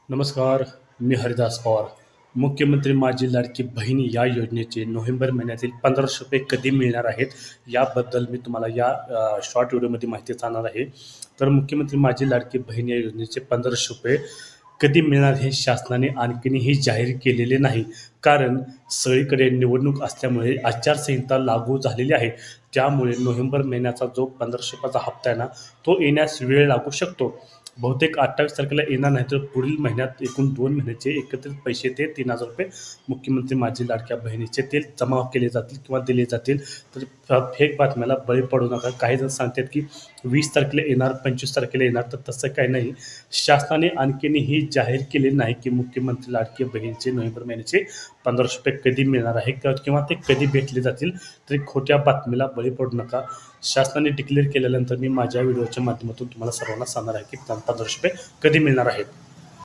नमस्कार. मी हरिदास पवार. मुख्यमंत्री माझी लाडकी बहीण या योजनेचे नोव्हेंबर महिन्यातील ₹1500 कधी मिळणार आहेत, याबद्दल मी तुम्हाला या शॉर्ट व्हिडिओमध्ये माहिती सांगणार आहे. तर मुख्यमंत्री माझी लाडकी बहीण या योजनेचे ₹1500 कधी मिळणार हे शासनाने आणखीनही जाहीर केलेले नाही. कारण सगळीकडे निवडणूक असल्यामुळे आचारसंहिता लागू झालेली आहे. त्यामुळे नोव्हेंबर महिन्याचा जो ₹1500चा हप्ता आहे ना, तो येण्यास वेळ लागू शकतो. बहुतेक 28 तारखेला येणार नाही, तर पुढील महिन्यात एकूण 2 महिन्याचे एकत्रित पैसे ते ₹3000 मुख्यमंत्री माझी लाडक्या बहिणीचे ते जमा केले जातील किंवा दिले जातील. तर फेक बातम्याला बळी पडू नका. काही जण सांगतात की 20 तारखेला येणार, 25 तारखेला येणार, तर तसं काही नाही. शासनाने आणखीनही जाहीर केले नाही की मुख्यमंत्री लाडकी बहिणीचे नोव्हेंबर महिन्याचे ₹1500 कधी मिळणार आहे किंवा ते कधी भेटले जातील. तरी खोट्या बातमीला बळी पडू नका. शासनाने डिक्लेअर केल्यानंतर मी माझ्या व्हिडिओच्या माध्यमातून तुम्हाला सर्वांना सांगणार आहे की ₹1500 कधी मिळणार आहेत.